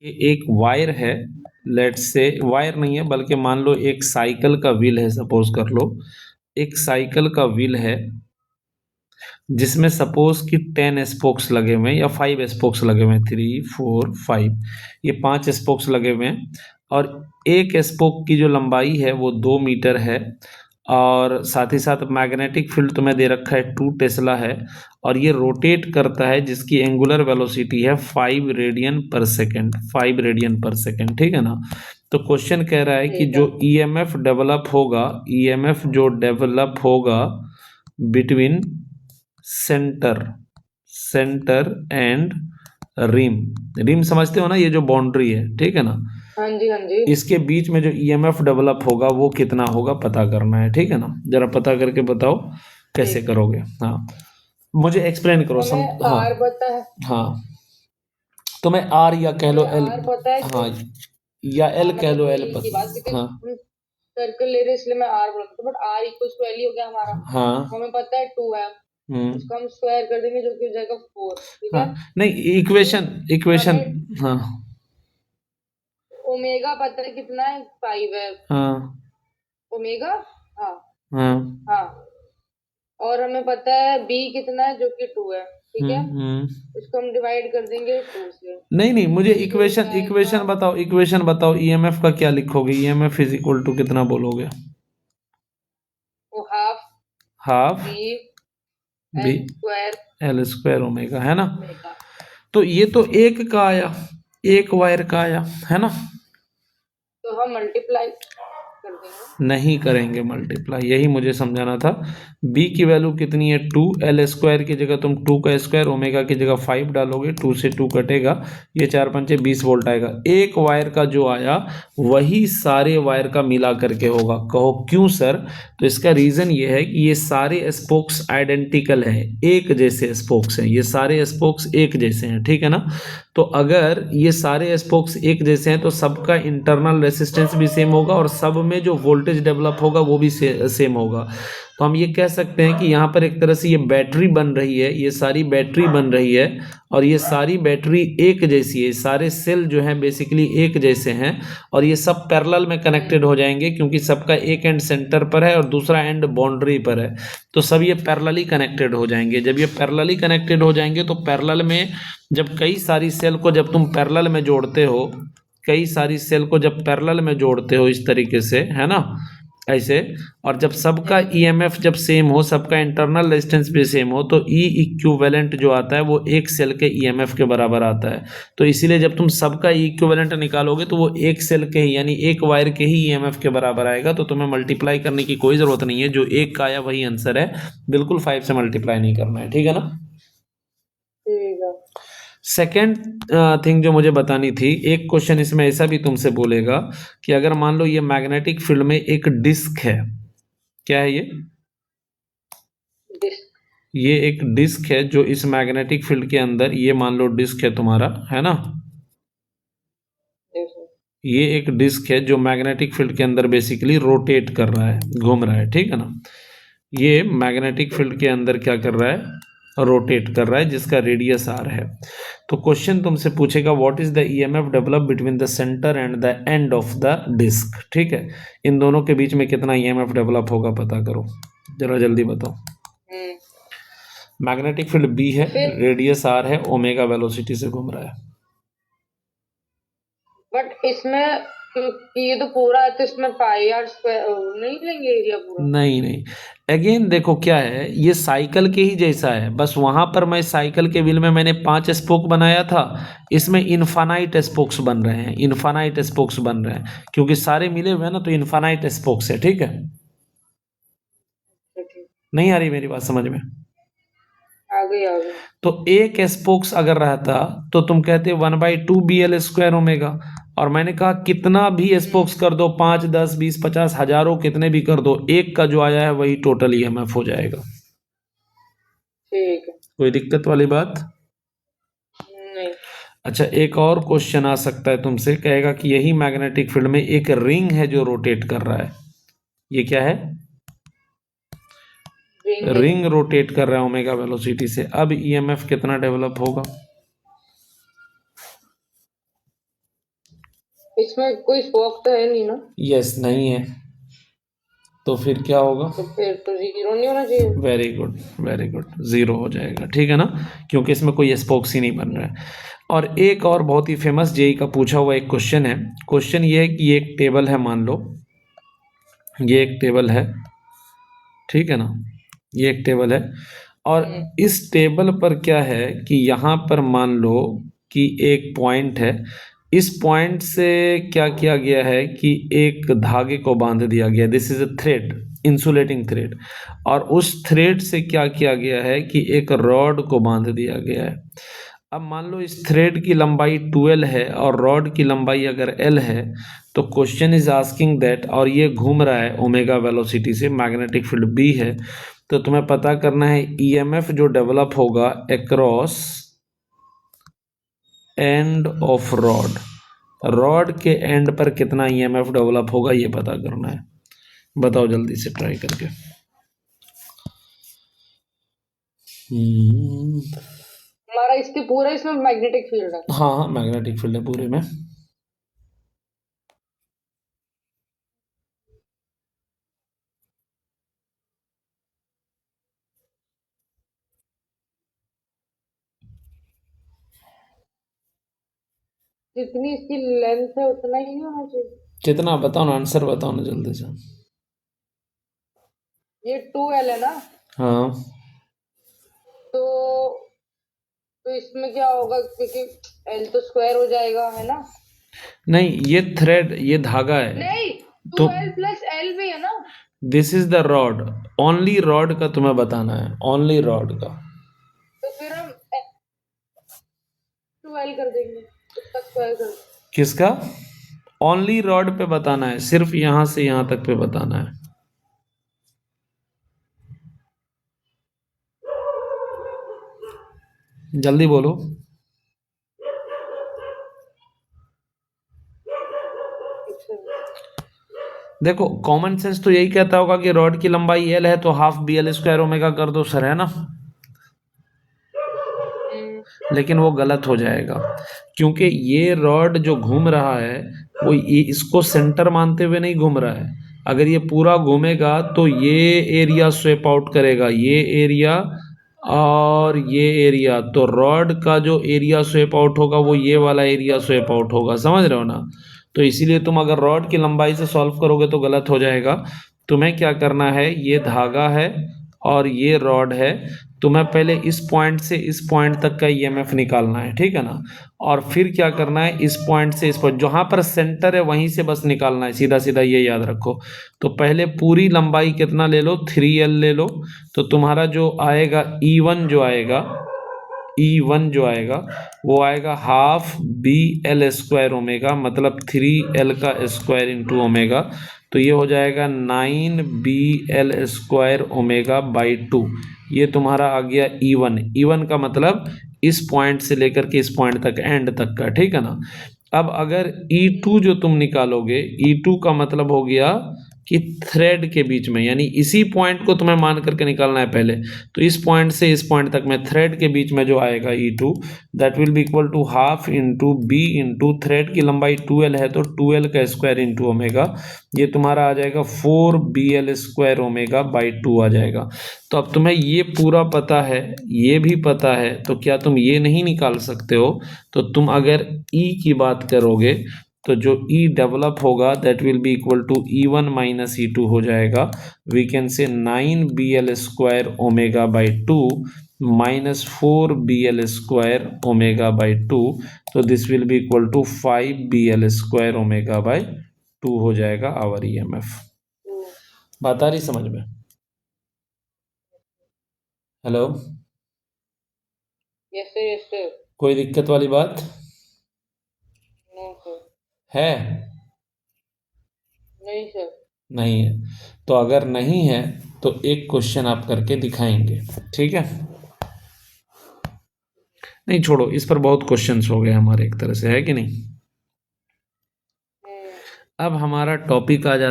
ये एक वायर है, लेट्स से वायर नहीं है बल्कि मान लो एक साइकिल का व्हील है, सपोज कर लो एक साइकिल का व्हील है जिसमें सपोज कि 10 स्पोक्स लगे हुए हैं या 5 स्पोक्स लगे हुए हैं, 3 4 5, ये 5 स्पोक्स लगे हुए हैं और एक स्पोक की जो लंबाई है वो 2 मीटर है और साथ ही साथ मैग्नेटिक फील्ड तुम्हें दे रखा है 2 टेस्ला है और ये रोटेट करता है जिसकी एंगुलर वेलोसिटी है 5 रेडियन पर सेकेंड, 5 रेडियन पर सेकेंड, ठीक है ना। तो क्वेश्चन कह रहा है कि ठीक है। जो ईएमएफ डेवलप होगा, ईएमएफ जो डेवलप होगा between centre, centre and rim, rim समझते हो ना, ये जो बाउंड्री है, ठीक है ना, हाँ जी, हाँ जी। इसके बीच में जो ईएमएफ डेवलप होगा वो कितना होगा पता करना है, ठीक है ना। जरा पता करके बताओ कैसे ठीक है। करोगे। हाँ मुझे एक्सप्लेन करो हमें हाँ आर पता है। हाँ, तो मैं आर या कह लो हमें एल, आर पता है हाँ कि या हाँ, एल कह मतलब लो, एल वही की बात, पता, बिकॉज हाँ हम सर्कल ले रहे हैं इसलिए मैं आर बोल रहा था, but R equal to L ही हो गया हमारा। हाँ हमें पता है 2 है, उसका हम स्क्वायर कर देंगे जो कि हो जाएगा 4, ठीक हाँ, है। नहीं फिर इक्वेशन, इक्वेशन, हमें हाँ ओमेगा पता है कितना है, 5 है हाँ ओमेगा। हाँ। हाँ, हाँ, और हमें पता है बी कितना है जो कि 2 है, ठीक है। हम्म। इसको हम डिवाइड कर देंगे 2 से, नहीं नहीं, मुझे तो ये हो इक्वेशन, जाएगा। इक्वेशन बताओ, इक्वेशन बताओ, ईएमएफ का क्या लिखोगे, ईएमएफ इज इक्वल टू कितना बोलोगे। वो half half B B L square L square omega, है ना। ओमेगा। तो ये तो एक का आया, एक वायर का आया, है ना। तो हम मल्टीप्लाई कर देंगे। नहीं करेंगे मल्टीप्लाई, यही मुझे समझाना था। b की वैल्यू कितनी है 2, एल स्क्वायर की जगह तुम 2 का स्क्वायर, ओमेगा की जगह 5 डालोगे, 2 से 2 कटेगा, ये 4 पंचे 20 वोल्ट आएगा। एक वायर का जो आया वही सारे वायर का मिला करके होगा। कहो क्यों सर, तो इसका रीज़न ये है कि ये सारे स्पोक्स आइडेंटिकल हैं, एक जैसे स्पोक्स हैं, ये सारे स्पोक्स एक जैसे हैं, ठीक है ना। तो अगर ये सारे स्पोक्स एक जैसे हैं तो सबका इंटरनल रेसिस्टेंस भी सेम होगा और सब में जो वोल्टेज डेवलप होगा वो भी सेम होगा। तो हम ये कह सकते हैं कि यहाँ पर एक तरह से ये बैटरी बन रही है, ये सारी बैटरी बन रही है और ये सारी बैटरी एक जैसी है, सारे सेल जो हैं बेसिकली एक जैसे हैं और ये सब पैरेलल में कनेक्टेड हो जाएंगे क्योंकि सबका एक एंड सेंटर पर है और दूसरा एंड बाउंड्री पर है। तो सब ये पैरेलली कनेक्टेड हो जाएंगे। जब ये पैरेलली कनेक्टेड हो जाएंगे तो पैरेलल में जब कई सारी सेल को जब तुम पैरेलल में जोड़ते हो, कई सारी सेल को जब पैरेलल में जोड़ते हो इस तरीके से, है ना, ऐसे, और जब सबका ईएमएफ जब सेम हो, सबका इंटरनल रेजिस्टेंस भी सेम हो तो ई इक्विवेलेंट जो आता है वो एक सेल के ईएमएफ के बराबर आता है। तो इसीलिए जब तुम सबका इक्विवेलेंट निकालोगे तो वो एक सेल के ही यानी एक वायर के ही ईएमएफ के बराबर आएगा। तो तुम्हें मल्टीप्लाई करने की कोई ज़रूरत नहीं है, जो एक का आया वही आंसर है, बिल्कुल 5 से मल्टीप्लाई नहीं करना है, ठीक है ना। ठीक है। सेकेंड थिंग जो मुझे बतानी थी, एक क्वेश्चन इसमें ऐसा भी तुमसे बोलेगा कि अगर मान लो ये मैग्नेटिक फील्ड में एक डिस्क है, क्या है डिस्क। ये एक डिस्क है जो इस मैग्नेटिक फील्ड के अंदर, ये मान लो डिस्क है तुम्हारा, है ना, ये एक डिस्क है जो मैग्नेटिक फील्ड के अंदर बेसिकली रोटेट कर रहा है, घूम रहा है, ठीक है ना। ये मैग्नेटिक फील्ड के अंदर क्या कर रहा है, रोटेट कर रहा है, जिसका रेडियस आर है। तो क्वेश्चन तुमसे पूछेगा what is the EMF develop between the centre and the end of the disc, ठीक है। इन दोनों के बीच में कितना ईएमएफ डेवलप होगा पता करो, जरा जल्दी बताओ। हम्म। मैग्नेटिक फील्ड बी है, फिर रेडियस आर है, ओमेगा वेलोसिटी से घूम रहा है। बट इसमें क्योंकि ये तो पूरा है तो इसमें पाई आर स्क्वायर नहीं लेंगे एरिया पूरा। नहीं नहीं, अगेन देखो क्या है, ये साइकिल के ही जैसा है, बस वहां पर मैं साइकिल के व्हील में मैंने 5 स्पोक बनाया था, इसमें इनफानाइट स्पोक्स बन रहे हैं, इनफानाइट स्पोक्स बन रहे हैं क्योंकि सारे मिले हुए हैं ना, तो इनफानाइट स्पोक्स है, ठीक है। ठीक। नहीं आ रही मेरी बात समझ में। आ गई, आ गई। तो एक स्पोक्स अगर रहता तो तुम कहते 1/2 बी एल स्क्वायर ओमेगा, और मैंने कहा कितना भी स्पोक्स कर दो, 5 10 20 50 हजारों कितने भी कर दो, एक का जो आया है वही टोटल ईएमएफ हो जाएगा। ठीक है। कोई दिक्कत वाली बात। नहीं। अच्छा एक और क्वेश्चन आ सकता है तुमसे, कहेगा कि यही मैग्नेटिक फील्ड में एक रिंग है जो रोटेट कर रहा है, ये क्या है, रिंग। रिंग रोटेट कर रहा है ओमेगा वेलोसिटी से, अब ईएमएफ कितना डेवलप होगा। इसमें कोई स्पोक तो है नहीं ना, यस, नहीं है, तो फिर क्या होगा? तो फिर तो जीरो नहीं होना चाहिए। Very good, very good, zero हो जाएगा, ठीक है ना, क्योंकि इसमें कोई स्पोक्स ही नहीं बन रहा है। और एक और बहुत ही फेमस जेई का पूछा हुआ एक क्वेश्चन है। क्वेश्चन ये है कि ये एक टेबल है, मान लो ये एक टेबल है, ठीक है ना, ये एक टेबल है, और इस टेबल पर क्या है कि यहाँ पर मान लो कि एक पॉइंट है, इस पॉइंट से क्या किया गया है कि एक धागे को बांध दिया गया, this is a thread, insulating thread, और उस थ्रेड से क्या किया गया है कि एक रॉड को बांध दिया गया है। अब मान लो इस थ्रेड की लंबाई 12 है और रॉड की लंबाई अगर L है, तो क्वेश्चन इज आस्किंग दैट, और ये घूम रहा है ओमेगा वेलोसिटी से, मैग्नेटिक फील्ड B है, तो तुम्हें पता करना है ईएमएफ जो डेवलप होगा across end of rod, rod के एंड पर कितना ईएमएफ डेवलप होगा ये पता करना है। बताओ जल्दी से ट्राई करके। हमारा इसके पूरा इसमें मैग्नेटिक फील्ड है। हाँ हाँ, मैग्नेटिक फील्ड है पूरे में। जितनी इसकी लेंथ है उतना ही नहीं होना चाहिए। कितना? बताओ ना, आंसर बताओ ना जल्दी से। ये 2L है ना, हाँ, तो इसमें क्या होगा, क्योंकि L तो स्क्वायर हो जाएगा है ना। नहीं, ये थ्रेड, ये धागा है, नहीं, तो 2L प्लस L भी है ना। This is the rod, only rod का तुम्हें बताना है, ओनली रॉड का। तो फिर हम 2L कर देंगे, उसका स्क्वायर कर देंगे। किसका? ओनली रॉड पे बताना है, सिर्फ यहां से यहां तक पे बताना है। जल्दी बोलो। देखो, कॉमन सेंस तो यही कहता होगा कि रॉड की लंबाई L है तो हाफ BL² ओमेगा कर दो सर, है ना, लेकिन वो गलत हो जाएगा, क्योंकि ये रॉड जो घूम रहा है वो इसको सेंटर मानते हुए नहीं घूम रहा है। अगर ये पूरा घूमेगा तो ये एरिया स्वेप आउट करेगा, ये एरिया और ये एरिया, तो रॉड का जो एरिया स्वेप आउट होगा वो ये वाला एरिया स्वेप आउट होगा, समझ रहे हो ना। तो इसीलिए तुम अगर रॉड की लंबाई से सॉल्व करोगे तो गलत हो जाएगा। तुम्हें क्या करना है, ये धागा है और ये रॉड है, तुम्हें पहले इस पॉइंट से इस पॉइंट तक का ईएमएफ निकालना है, ठीक है ना, और फिर क्या करना है, इस पॉइंट से इस पॉइंट, जहां पर सेंटर है वहीं से बस निकालना है, सीधा सीधा ये याद रखो। तो पहले पूरी लंबाई कितना ले लो, 3L ले लो, तो तुम्हारा जो आएगा E1 जो आएगा, E1 जो आएगा वो आएगा हाफ BL² ओमेगा, मतलब 3L का स्क्वायर इंटू ओमेगा, तो ये हो जाएगा 9BL² ओमेगा बाई 2। ये तुम्हारा आ गया E1, E1 का मतलब इस पॉइंट से लेकर के इस पॉइंट तक, एंड तक का, ठीक है ना। अब अगर E2 जो तुम निकालोगे, E2 का मतलब हो गया कि थ्रेड के बीच में, यानी इसी पॉइंट को तुम्हें मान करके निकालना है पहले, तो इस पॉइंट से इस पॉइंट तक में थ्रेड के बीच में जो आएगा E2, that will be equal to half into B into thread की लंबाई 2L है तो 2L का स्क्वायर इंटू ओमेगा, ये तुम्हारा आ जाएगा 4BL² ओमेगा बाई 2 आ जाएगा। तो अब तुम्हें ये पूरा पता है, ये भी पता है, तो क्या तुम ये नहीं निकाल सकते हो? तो तुम अगर E की बात करोगे तो जो E डेवलप होगा that will be equal to E1 minus E2 हो जाएगा। We can say 9BL² omega by 2 minus 4BL² omega by 2, तो this will be equal to 5BL² omega by 2 हो जाएगा आवर EMF। बात आ रही समझ में? Hello, yes sir, yes sir. कोई दिक्कत वाली बात नो सर। है? नहीं सर। नहीं है, तो अगर नहीं है तो एक क्वेश्चन आप करके दिखाएंगे, ठीक है? नहीं छोड़ो, इस पर बहुत क्वेश्चंस हो गए हमारे एक तरह से, है कि नहीं। अब हमारा टॉपिक आ जाता